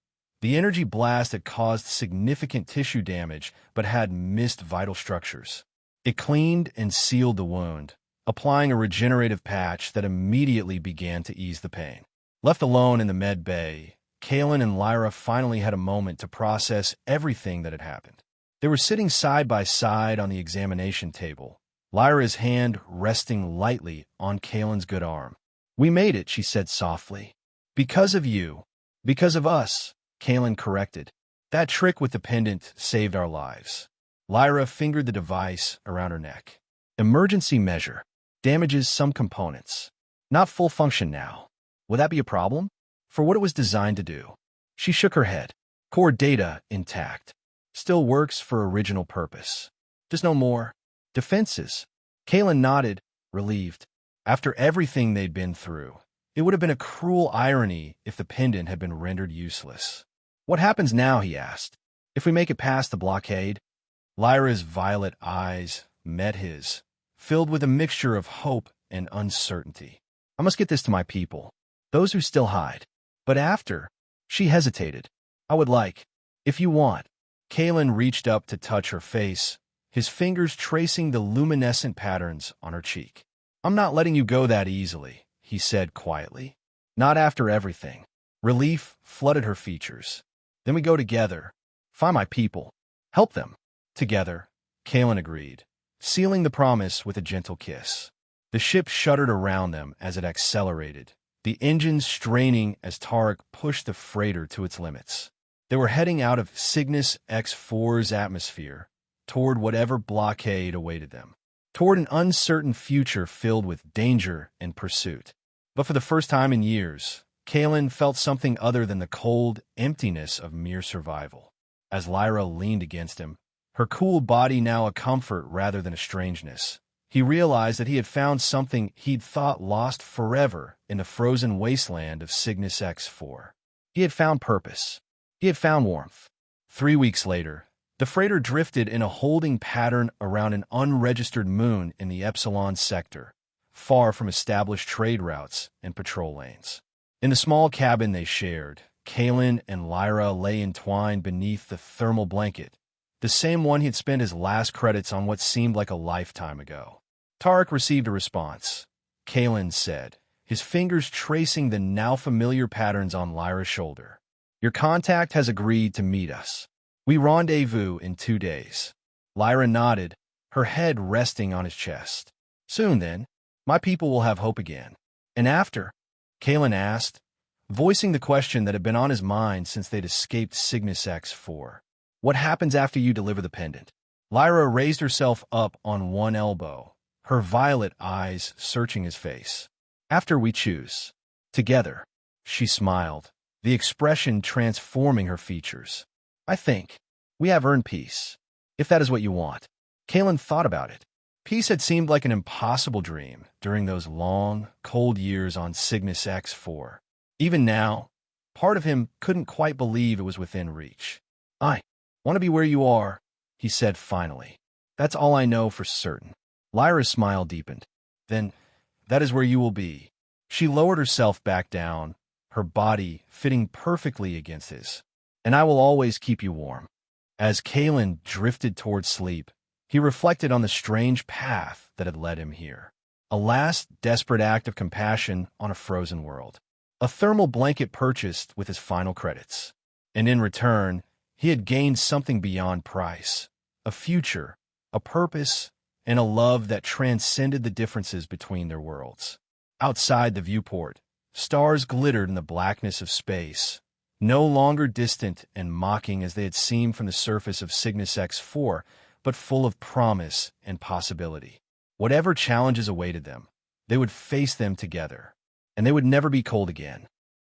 The energy blast had caused significant tissue damage but had missed vital structures. It cleaned and sealed the wound, applying a regenerative patch that immediately began to ease the pain. Left alone in the med bay, Kalen and Lyra finally had a moment to process everything that had happened. They were sitting side by side on the examination table, Lyra's hand resting lightly on Kalen's good arm. "We made it," she said softly. "Because of you. Because of us," Kalen corrected. "That trick with the pendant saved our lives." Lyra fingered the device around her neck. "Emergency measure. Damages some components. Not full function now. Will that be a problem? For what it was designed to do?" She shook her head. "Core data intact. Still works for original purpose. Just no more defenses." Kalen nodded, relieved. After everything they'd been through, it would have been a cruel irony if the pendant had been rendered useless. "What happens now?" he asked. "If we make it past the blockade?" Lyra's violet eyes met his, filled with a mixture of hope and uncertainty. "I must get this to my people, those who still hide. But after—" She hesitated. "I would like, if you want." Kalen reached up to touch her face, his fingers tracing the luminescent patterns on her cheek. "I'm not letting you go that easily," he said quietly. "Not after everything." Relief flooded her features. "Then we go together. Find my people. Help them." "Together," Kalen agreed, sealing the promise with a gentle kiss. The ship shuddered around them as it accelerated, the engines straining as Tarek pushed the freighter to its limits. They were heading out of Cygnus X4's atmosphere, toward whatever blockade awaited them, toward an uncertain future filled with danger and pursuit. But for the first time in years, Kalen felt something other than the cold emptiness of mere survival. As Lyra leaned against him, her cool body now a comfort rather than a strangeness, he realized that he had found something he'd thought lost forever in the frozen wasteland of Cygnus X4. He had found purpose. He had found warmth. 3 weeks later, the freighter drifted in a holding pattern around an unregistered moon in the Epsilon sector, far from established trade routes and patrol lanes. In the small cabin they shared, Kalen and Lyra lay entwined beneath the thermal blanket, the same one he'd spent his last credits on what seemed like a lifetime ago. Tarek received a response. Kalen said, his fingers tracing the now familiar patterns on Lyra's shoulder. "Your contact has agreed to meet us. We rendezvous in 2 days." Lyra nodded, her head resting on his chest. "Soon, then, my people will have hope again." "And after?" Kalen asked, voicing the question that had been on his mind since they'd escaped Cygnus X4. "What happens after you deliver the pendant?" Lyra raised herself up on one elbow, her violet eyes searching his face. "After we choose. Together." She smiled, the expression transforming her features. "I think we have earned peace, if that is what you want." Kalen thought about it. Peace had seemed like an impossible dream during those long, cold years on Cygnus X4. Even now, part of him couldn't quite believe it was within reach. "I want to be where you are," he said finally. "That's all I know for certain." Lyra's smile deepened. "Then, that is where you will be." She lowered herself back down, her body fitting perfectly against his. "And I will always keep you warm." As Kalen drifted toward sleep, he reflected on the strange path that had led him here. A last desperate act of compassion on a frozen world. A thermal blanket purchased with his final credits. And in return, he had gained something beyond price. A future, a purpose, and a love that transcended the differences between their worlds. Outside the viewport, stars glittered in the blackness of space, no longer distant and mocking as they had seemed from the surface of Cygnus X4, but full of promise and possibility. Whatever challenges awaited them, they would face them together, and they would never be cold again.